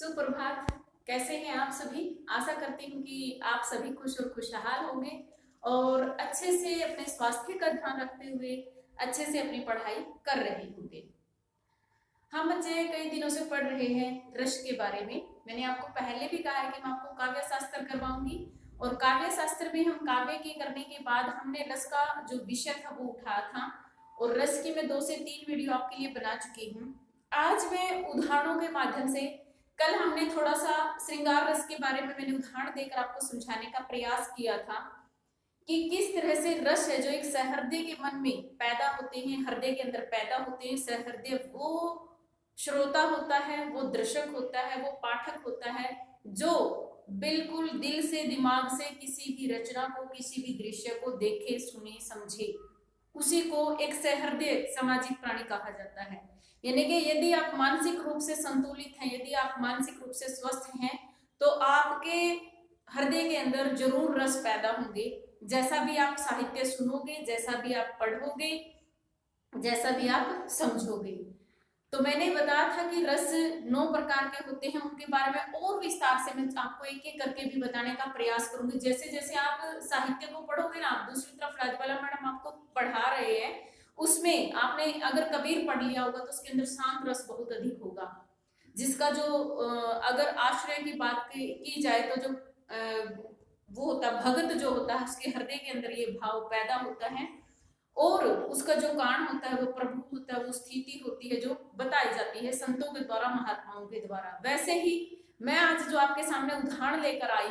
सुप्रभात। कैसे हैं आप सभी? आशा करती हूँ कि आप सभी खुश और खुशहाल होंगे और अच्छे से अपने स्वास्थ्य का ध्यान रखते हुए अच्छे से अपनी पढ़ाई कर रहे होंगे। हम बच्चे कई दिनों से पढ़ रहे हैं रस के बारे में। मैंने आपको पहले भी कहा है कि मैं आपको काव्य शास्त्र करवाऊंगी और काव्य शास्त्र में हम काव्य के करने के बाद हमने रस का जो विषय था वो उठाया था और रस की मैं 2 से 3 वीडियो आपके लिए बना चुकी हूँ। आज मैं उदाहरणों के माध्यम से, कल हमने थोड़ा सा श्रृंगार रस के बारे में मैंने उदाहरण देकर आपको समझाने का प्रयास किया था कि किस तरह से रस है जो एक सहृदय के मन में पैदा होते हैं, हृदय के अंदर पैदा होते हैं। सहृदय वो श्रोता होता है, वो दर्शक होता है, वो पाठक होता है जो बिल्कुल दिल से दिमाग से किसी भी रचना को, किसी भी दृश्य को देखे, सुने, समझे, उसी को एक सहृदय सामाजिक प्राणी कहा जाता है। यानी कि यदि आप मानसिक रूप से संतुलित हैं, यदि आप मानसिक रूप से स्वस्थ हैं, तो आपके हृदय के अंदर जरूर रस पैदा होंगे। जैसा भी आप साहित्य सुनोगे, जैसा भी आप पढ़ोगे, जैसा भी आप समझोगे। तो मैंने बताया था कि रस 9 प्रकार के होते हैं, उनके बारे में और विस्तार से मैं आपको एक एक करके भी बताने का प्रयास करूंगी। जैसे जैसे आप साहित्य को पढ़ोगे ना, आप दूसरी तरफ राजबाला मैडम आपको पढ़ा रहे हैं, उसमें आपने अगर कबीर पढ़ लिया होगा तो उसके अंदर शांत रस बहुत अधिक होगा, जिसका जो अगर आश्रय की बात की जाए तो जो वो होता है भगत, जो होता है उसके हृदय के अंदर ये भाव पैदा होता है और उसका जो कारण होता है वो प्रभु होता है, वो स्थिति होती है जो बताई जाती है संतों के द्वारा, महात्माओं के द्वारा। वैसे ही मैं आज जो आपके सामने उदाहरण लेकर आई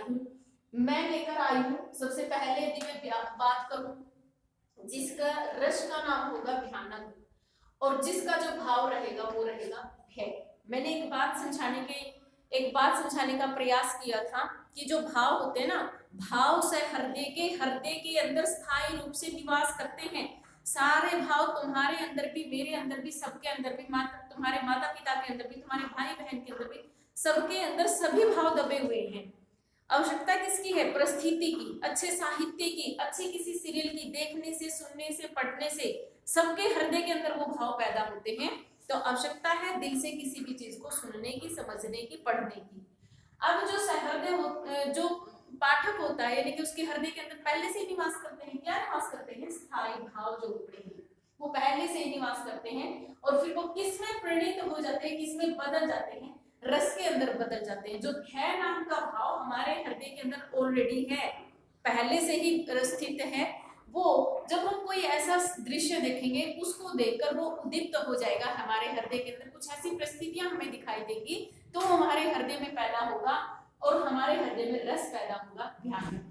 हूँ, सबसे पहले यदि मैं बात करूं, जिसका रस का नाम होगा भयानक और जिसका जो भाव रहेगा वो रहेगा भय। मैंने एक बात समझाने का प्रयास किया था कि जो भाव होते हैं ना, भाव से हृदय के अंदर स्थायी रूप से निवास करते हैं। सारे भाव तुम्हारे अंदर भी, मेरे अंदर भी, सबके अंदर भी, तुम्हारे माता पिता के अंदर भी, तुम्हारे भाई बहन के अंदर भी, सबके अंदर सभी भाव दबे हुए हैं। आवश्यकता किसकी है? परिस्थिति की, अच्छे साहित्य की, अच्छे किसी सीरियल की देखने से, सुनने से, पढ़ने से सबके हृदय के अंदर वो भाव पैदा होते हैं। तो आवश्यकता है दिल से किसी भी चीज को सुनने की, समझने की, पढ़ने की। अब जो सहृदय जो पाठक होता है, यानी कि उसके हृदय के अंदर पहले से ही निवास करते हैं। क्या निवास करते हैं? स्थायी भाव जो होते हैं वो पहले से ही निवास करते हैं और फिर वो किस में परिणित हो जाते हैं, किस में बदल जाते हैं? रस के अंदर बदल जाते हैं। जो भय नाम का भाव हमारे हृदय के अंदर ऑलरेडी है, पहले से ही स्थित है, वो जब हम कोई ऐसा दृश्य देखेंगे, उसको देखकर वो उद्दीप्त हो जाएगा हमारे हृदय के अंदर। कुछ ऐसी परिस्थितियां हमें दिखाई देगी तो हमारे हृदय में पैदा होगा और हमारे हृदय में रस पैदा होगा, ध्यान रखना।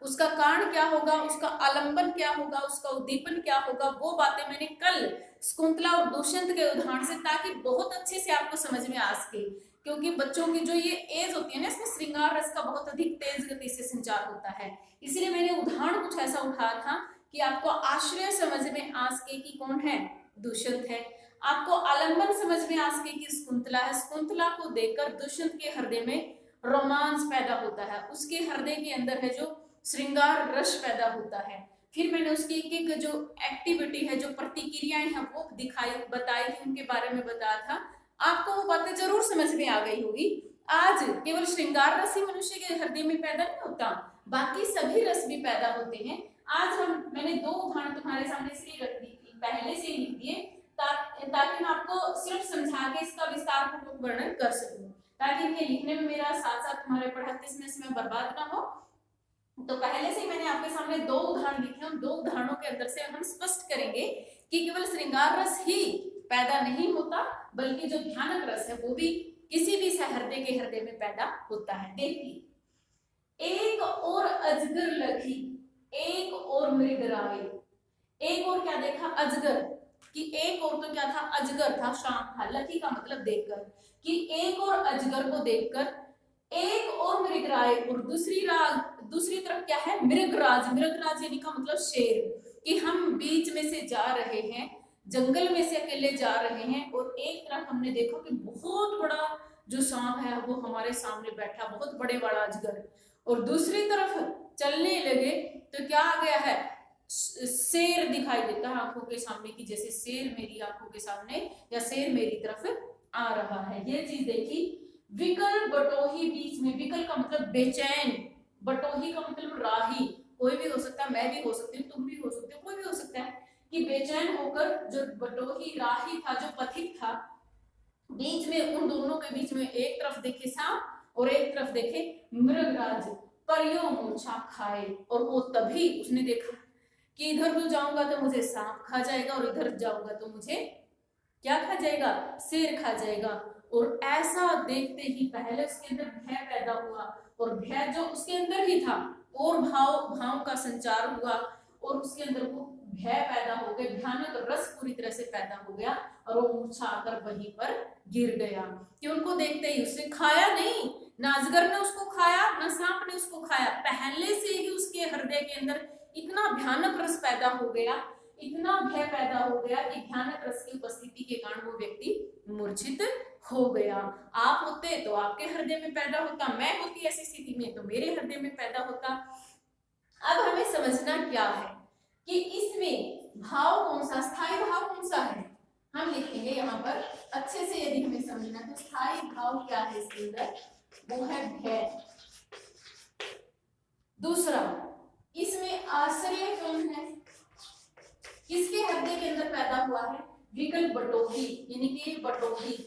उसका कारण क्या होगा, उसका आलंबन क्या होगा, उसका उद्दीपन क्या होगा, वो बातें मैंने कल शकुंतला और दुष्यंत के उदाहरण से, ताकि बहुत अच्छे से आपको समझ में आ सके। क्योंकि बच्चों की जो ये एज होती है ना, इसमें श्रृंगार रस का बहुत अधिक तेज गति से संचार होता है। इसलिए मैंने उदाहरण कुछ ऐसा उठाया था कि आपको आश्रय समझ में आ सके कि कौन है? दुष्यंत है। आपको आलंबन समझ में आ सके कि शकुंतला है। शकुंतला को देखकर दुष्यंत के हृदय में रोमांच पैदा होता है, उसके हृदय के अंदर है जो श्रृंगार रस पैदा होता है। फिर मैंने उसकी एक एक जो एक्टिविटी है, जो प्रतिक्रियाएं हैं वो बताई थी, उनके बारे में बताया था। आपको वो बातें जरूर समझ में आ गई होगी। आज केवल श्रृंगार रस ही मनुष्य के हृदय में पैदा नहीं होता, बाकी सभी रस भी पैदा होते हैं। आज मैंने 2 उदाहरण तुम्हारे सामने इसलिए रख दी थी, पहले से ही लिख दिए, ताकि मैं आपको सिर्फ समझा के इसका विस्तार पूर्वक वर्णन कर सकूं, ताकि इनके लिखने में मेरा साथ साथ तुम्हारे पढ़ाते समय बर्बाद ना हो। तो पहले से मैंने आपके सामने 2 उदाहरण लिखे, उन 2 उदाहरणों के अंदर से हम स्पष्ट करेंगे कि केवल श्रृंगार रस ही पैदा नहीं होता, बल्कि जो भयानक रस है वो भी किसी भी सहृदय के हृदय में पैदा होता है। देखिए, एक और अजगर लखी, एक और मृग राय। एक और क्या देखा? अजगर। कि एक और तो क्या था? अजगर था, शाम था। लखी का मतलब देखकर, कि एक और अजगर को देखकर, एक और मृगराज, और दूसरी तरफ क्या है? मृगराज। मृगराज यानी का मतलब शेर। कि हम बीच में से जा रहे हैं, जंगल में से अकेले जा रहे हैं और एक तरफ हमने देखा कि बहुत बड़ा जो सांप है वो हमारे सामने बैठा, बहुत बड़े बड़ा अजगर, और दूसरी तरफ चलने लगे तो क्या आ गया है? शेर दिखाई देता है आंखों के सामने, की जैसे शेर मेरी आंखों के सामने या शेर मेरी तरफ आ रहा है। ये चीज देखी। विकल बटोही बीच में, विकल का मतलब बेचैन, बटोही का मतलब राही, कोई भी हो सकता है, मैं भी हो सकती हूँ, तुम भी हो सकते हो, कोई भी हो सकता है, कि बेचैन होकर जो बटोही राही था, जो पथिक था, बीच में उन दोनों के बीच में एक तरफ देखे सांप और एक तरफ देखे मृगराज परियों मूर्छा खाए। और वो तभी उसने देखा कि इधर तो जाऊंगा तो मुझे सांप खा जाएगा और इधर जाऊंगा तो मुझे क्या खा जाएगा, शेर खा जाएगा। और ऐसा देखते ही पहले उसके अंदर भय पैदा हुआ, और भय जो उसके अंदर ही था और भाव का संचार हुआ, और उसके अंदर वो भय पैदा हो गया, भयानक रस पूरी तरह से पैदा हो गया, और वो मूर्छा आकर वहीं पर गिर गया। कि उनको देखते ही, उसने खाया नहीं, ना अजगर ने उसको खाया, ना सांप ने उसको खाया, पहले से ही उसके हृदय के अंदर इतना भयानक रस पैदा हो गया, इतना भय पैदा हो गया कि भयानक रस की उपस्थिति के कारण वो व्यक्ति मूर्छित हो गया। आप होते तो आपके हृदय में पैदा होता, मैं होती ऐसी स्थिति में तो मेरे हृदय में पैदा होता। अब हमें समझना क्या है कि इसमें भाव कौन सा, स्थायी भाव कौन सा है, हम लिखेंगे यहाँ पर अच्छे से। यदि हमें समझना तो स्थायी भाव क्या है इसके अंदर, वो है भय। दूसरा, इसमें आश्रय कौन है, किसके हृदय के अंदर पैदा हुआ है, विकल बटोही, यानी कि बटोही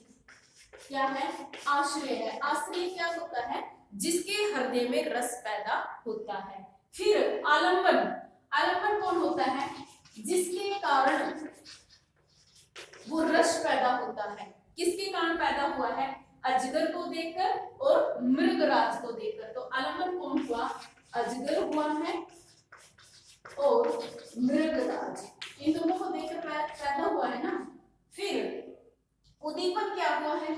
क्या है, आश्रय है। आश्रय क्या होता है, जिसके हृदय में रस पैदा होता है। फिर आलंबन, आलंबन कौन होता है, जिसके कारण वो रस पैदा होता है। किसके कारण पैदा हुआ है, अजगर को देखकर और मृगराज को देखकर। तो आलंबन कौन हुआ, अजगर हुआ है और मृगराज, इन दोनों को देखकर पैदा हुआ है ना। फिर उद्दीपन क्या हुआ है,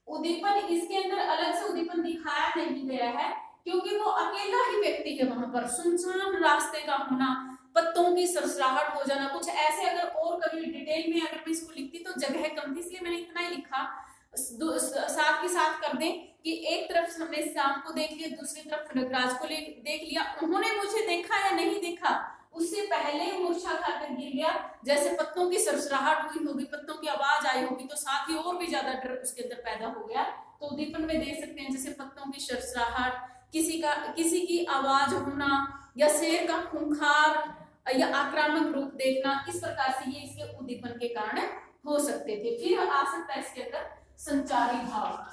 उद्दीपन इसके अंदर अलग से उद्दीपन दिखाया नहीं गया है, क्योंकि वो अकेला ही व्यक्ति है वहां पर, सुनसान रास्ते का होना, पत्तों की सरसराहट हो जाना, कुछ ऐसे। अगर और कभी डिटेल में अगर मैं इसको लिखती तो जगह कम थी, इसलिए मैंने इतना ही लिखा। साथ के साथ कर दें कि एक तरफ हमने सांप को देख लिया, दूसरी तरफ मृगराज को देख लिया, उन्होंने मुझे देखा या नहीं देखा, उससे पहले मूर्छा खाकर गिर गया। जैसे पत्तों की सरसराहट हुई होगी, पत्तों की आवाज आई होगी, तो साथ ही और भी ज्यादा डर उसके अंदर पैदा हो गया। तो उद्दीपन में देख सकते हैं, जैसे पत्तों की सरसराहट, किसी की आवाज होना, या शेर का खूंखार या आक्रामक रूप देखना, इस प्रकार से ये इसके उद्दीपन के कारण हो सकते थे। फिर आ सकता है इसके अंदर संचारी भाव।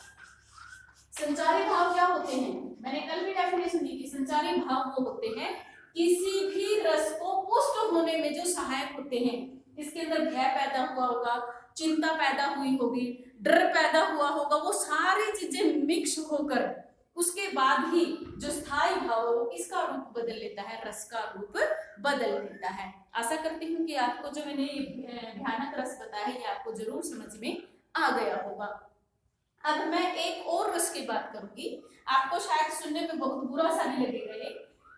संचारी भाव क्या होते हैं, मैंने कल भी डेफिनेशन दी थी। संचारी भाव वो होते हैं किसी भी रस को पुष्ट होने में जो सहायक होते हैं। इसके अंदर भय पैदा हुआ होगा, चिंता पैदा हुई होगी, डर पैदा हुआ होगा, वो सारी चीजें मिक्स होकर उसके बाद ही जो स्थायी भाव हो इसका रूप बदल लेता है, रस का रूप बदल लेता है। आशा करती हूँ कि आपको जो मैंने भयानक रस बताया है ये आपको जरूर समझ में आ गया होगा। अब मैं एक और रस की बात करूंगी, आपको शायद सुनने में बहुत बुरा सा नहीं लगेगा ये,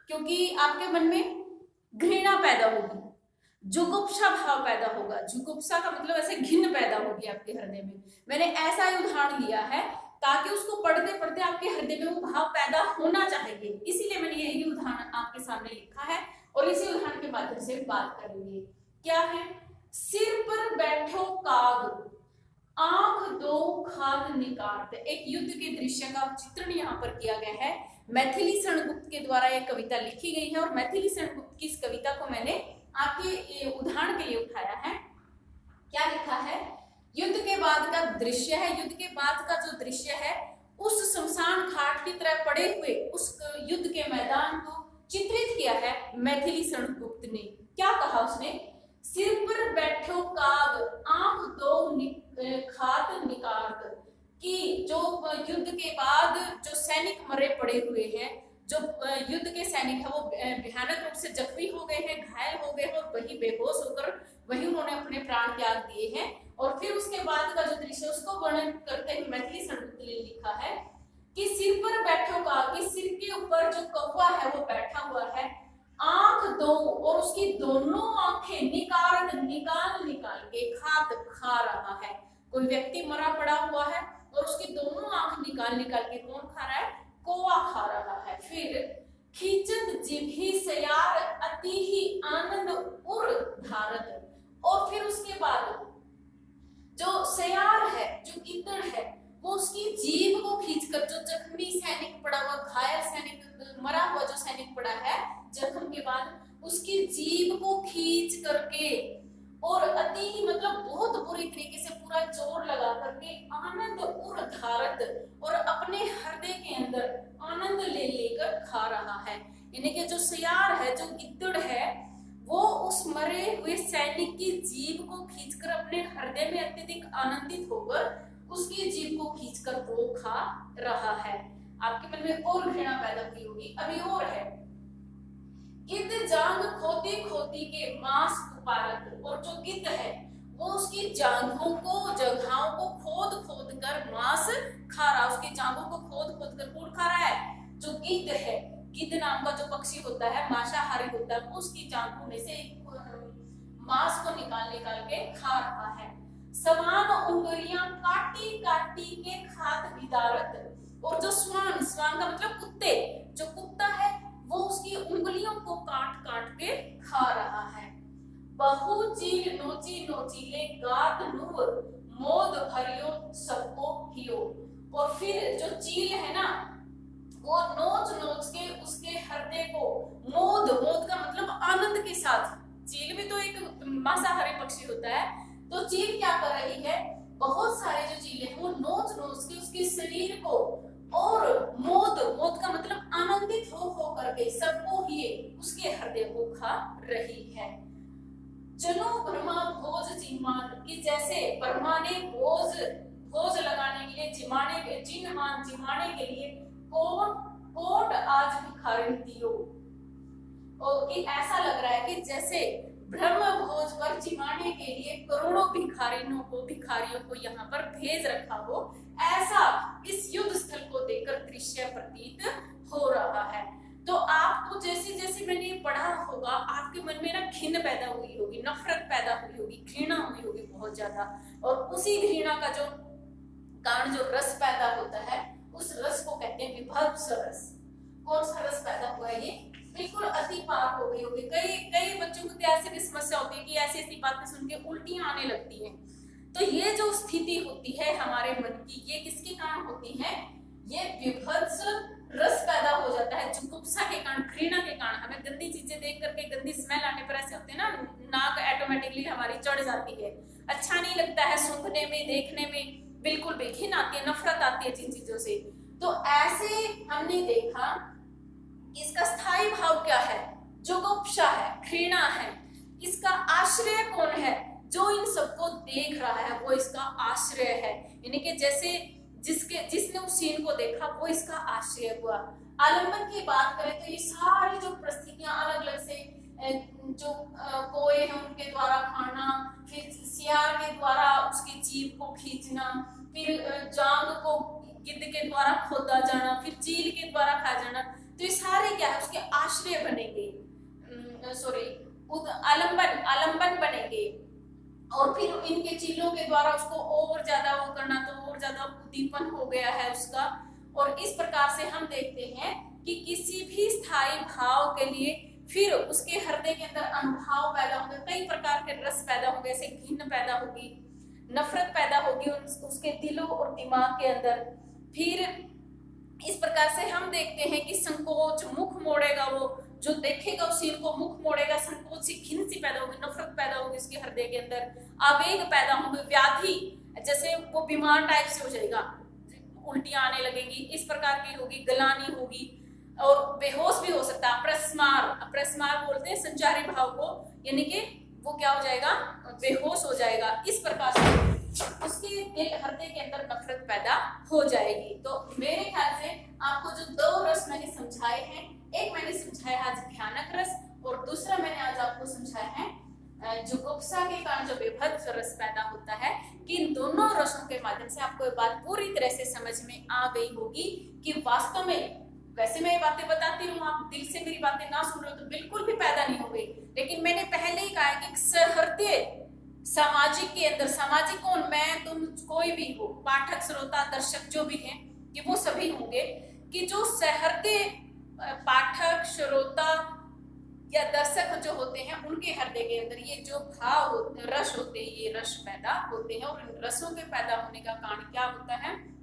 क्योंकि आपके मन में घृणा पैदा होगी, जुगुप्सा भाव पैदा होगा। जुगुप्सा का मतलब ऐसे घिन पैदा होगी आपके हृदय में। मैंने ऐसा ही उदाहरण लिया है ताकि उसको पढ़ते पढ़ते आपके हृदय में वो भाव पैदा होना चाहिए, इसीलिए मैंने यही उदाहरण आपके सामने लिखा है और इसी उदाहरण के माध्यम से बात करेंगे। क्या है, सिर पर बैठो काग, आंख दो खाद निकाट। एक युद्ध के दृश्य का चित्रण यहाँ पर किया गया है। मैथिली शरणगुप्त के द्वारा यह कविता लिखी गई है और मैथिली शरणगुप्त की इस कविता को मैंने आपके उदाहरण के लिए उठाया है। क्या लिखा है, युद्ध के बाद का दृश्य है, युद्ध के बाद का जो दृश्य है उस शमशान घाट की तरह पड़े हुए उस युद्ध के मैदान को चित्रित किया है मैथिली शरणगुप्त ने। क्या कहा उसने, सिर पर बैठो काग, आंख दो खाद निकाट, कि जो युद्ध के बाद जो सैनिक मरे पड़े हुए हैं, जो युद्ध के सैनिक है वो भयानक रूप से जख्मी हो गए हैं, घायल हो गए हैं और वही बेहोश होकर वही उन्होंने अपने प्राण त्याग दिए हैं। और फिर उसके बाद का जो दृश्य उसको वर्णन करते हुए मैथिली शरणगुप्त ने लिखा है कि सिर पर बैठो काग, कि सिर के ऊपर जो कौवा है वो बैठा हुआ है, आंख दो और उसकी दोनों आंखें निकाल निकाल के खाद खा रहा है। कोई व्यक्ति मरा पड़ा हुआ है और उसकी दोनों आंख निकाल के कौन खा रहा है, कौवा खा रहा है। फिर खींचत जिभि सयार अति ही आनंद उर धारत, और फिर उसके बाद जो गिद्दड़ है वो उसकी जीभ को खींचकर, जो जख्मी सैनिक पड़ा हुआ, घायल सैनिक, मरा हुआ जो सैनिक पड़ा है जख्म के बाद, उसकी जीभ को खींच करके और अति ही मतलब बहुत बुरी तरीके से पूरा जोर लगा करके आनंद उर्धारत और अपने हृदय के अंदर आनंद ले लेकर खा रहा है। यानी कि जो सियार है, जो गिद्दड़ है, वो उस मरे हुए सैनिक की जीभ को खींचकर अपने हृदय में अत्यधिक आनंदित होकर उसकी जीभ को खींचकर वो खा रहा है। आपके मन में और घृणा पैदा हुई होगी। अभी और है, गिद्ध जांग खोती खोती के मांस कुपारत, और जो गिद्ध है वो उसकी जांघों को, जगहों को खोद खोद कर मांस खा रहा, उसकी जांघों को खोद खोद कर कौन खा रहा है? जो गिद्ध है। गिद्ध नाम का जो पक्षी होता है, मांसाहारी होता है, वो उसकी जांघों में से मांस को निकाल निकाल के खा रहा है। समान उंगलियां काटी काटी के खात विदारत, और जो स्वान, स्वान का मतलब कुत्ते, जो कुत्ता है वो उसकी उंगलियों को काट काट के खा रहा है। बहु चील नोची नोचीले गात नूर मोद भरियो सबको हियो, और फिर जो चील है ना वो नोच नोच के उसके हृदय को मोद, मोद का मतलब आनंद के साथ, चील भी तो एक मांसाहारी पक्षी होता है, तो चील क्या कर रही है, बहुत सारे जो चील है वो नोच नोच के उसके शरीर को और मोद, मोद का मतलब आनंदित हो करके सबको ही उसके हृदय को खा रही है। जनो ब्रह्मा भोज जिमान, कि जैसे ब्रह्मा ने भोज लगाने के लिए, जिमाने के लिए कोट आज भिखारी दियो, और कि ऐसा लग रहा है कि जैसे ब्रह्म भोज पर जिमाने के लिए करोड़ों भिखारियों को यहाँ पर भेज रखा हो, ऐसा इस युद्ध स्थल को देखकर दृश्य प्रतीत हो रहा है। तो आपको जैसे जैसे मैंने पढ़ा होगा, आपके मन में ना घिन पैदा हुई होगी, नफरत पैदा हुई होगी, घृणा हुई होगी बहुत ज्यादा, और उसी घृणा का जो कारण, जो रस पैदा होता है, उस रस को कहते हैं विभत्स रस। कौन सा रस पैदा हुआ है? ये बिल्कुल अति पार हो गई होगी। कई बच्चों को तो ऐसी भी समस्या होती है कि ऐसी ऐसी बातें सुन के उल्टियां आने लगती हैं। तो ये जो स्थिति होती है हमारे मन की, ये किसके कारण होती है? ये विभत्स रस पैदा हो जाता है, जुगुप्सा के कारण, घृणा के कारण। हमें गंदी चीजें देख करके गंदी स्मेल आने पर ऐसे होते हैं ना, नाक ऑटोमेटिकली हमारी चढ़ जाती है, अच्छा नहीं लगता है सूंघने में, देखने में, बिल्कुल भी घिन आती है, नफरत आती है जिन चीजों से। तो ऐसे हमने देखा इसका स्थायी भाव क्या है? जुगुप्सा है, घृणा है। इसका आश्रय कौन है? जो इन सबको देख रहा है वो इसका आश्रय है। यानी कि जैसे जिसने उस सीन को देखा वो इसका आश्रय हुआ। आलंबन की बात करें तो ये सारी जो परिस्थितियां अलग अलग से, जो कोए हैं उनके द्वारा खाना, फिर सियार के द्वारा उसकी जीभ को खींचना, फिर जांग को गिद्ध के द्वारा खोदा जाना, फिर चील के द्वारा खा जाना, तो ये सारे क्या है? उसके आश्रय बनेंगे, आलंबन बनेंगे। और फिर इनके चीलों के द्वारा उसको और ज्यादा वो करना, तो और ज्यादा उद्दीपन हो गया है उसका। और इस प्रकार से हम देखते हैं कि किसी भी स्थायी भाव के लिए फिर उसके हृदय के अंदर अनुभाव पैदा होंगे, कई प्रकार के रस पैदा होंगे, जैसे घिन पैदा होगी, नफरत पैदा होगी उसके दिलों और दिमाग के अंदर। फिर इस प्रकार से हम देखते हैं कि संकोच, मुख मोड़ेगा, वो जो देखेगा उस सीन को मुख मोड़ेगा, संकोच सी, घिन सी पैदा होगी, नफरत पैदा होगी उसके हृदय के अंदर, आवेग पैदा होंगे, व्याधि, जैसे वो बीमार टाइप से हो जाएगा, उल्टियां आने लगेंगी, इस प्रकार की होगी, गलानी होगी, और बेहोश भी हो सकता है। अपरस्मार बोलते हैं संचारी भाव को, यानी कि वो क्या हो जाएगा? बेहोश हो जाएगा। इस प्रकार से उसके दिल, हृदय के अंदर नफरत पैदा हो जाएगी। तो मेरे ख्याल से आपको जो दो रस मैंने समझाए हैं, एक मैंने समझाया आज भयानक रस, और दूसरा मैंने आज आपको समझाया है जुगुप्सा के कारण जो बेभत्स रस पैदा होता है, कि इन दोनों रसों के माध्यम से आपको ये बात पूरी तरह से समझ में आ गई होगी कि वास्तव में, वैसे मैं ये बातें बताती हूँ, आप दिल से मेरी बातें ना सुन रहे हो तो बिल्कुल भी पैदा नहीं हो गई, लेकिन मैंने पहले ही कहा कि सहृदय सामाजिक के अंदर, सामाजिक कौन? मैं, तुम, कोई भी हो, पाठक, श्रोता, दर्शक जो भी हैं, कि वो सभी होंगे, कि जो सहृदय पाठक, श्रोता या दर्शक जो होते हैं, उनके हृदय के अंदर ये जो भाव होते, रस होते होते हैं ये रस पैदा होते हैं। और इन रसों के पैदा होने का कारण क्या होता है?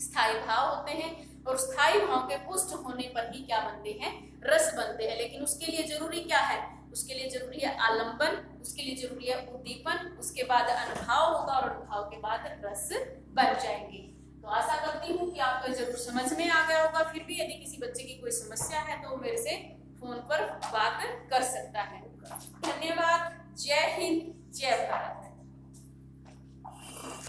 स्थायी भाव होते हैं, और स्थायी भाव के पुष्ट होने पर ही क्या बनते हैं? रस बनते हैं। लेकिन उसके लिए जरूरी क्या है? उसके लिए जरूरी है आलंबन, उसके लिए जरूरी है उद्दीपन, उसके बाद अनुभाव होगा और अनुभाव के बाद रस बन जाएंगे। तो आशा करती हूँ कि आपको जरूर समझ में आ गया होगा। फिर भी यदि किसी बच्चे की कोई समस्या है तो मेरे से फोन पर बात कर सकता है। धन्यवाद। जय हिंद, जय भारत।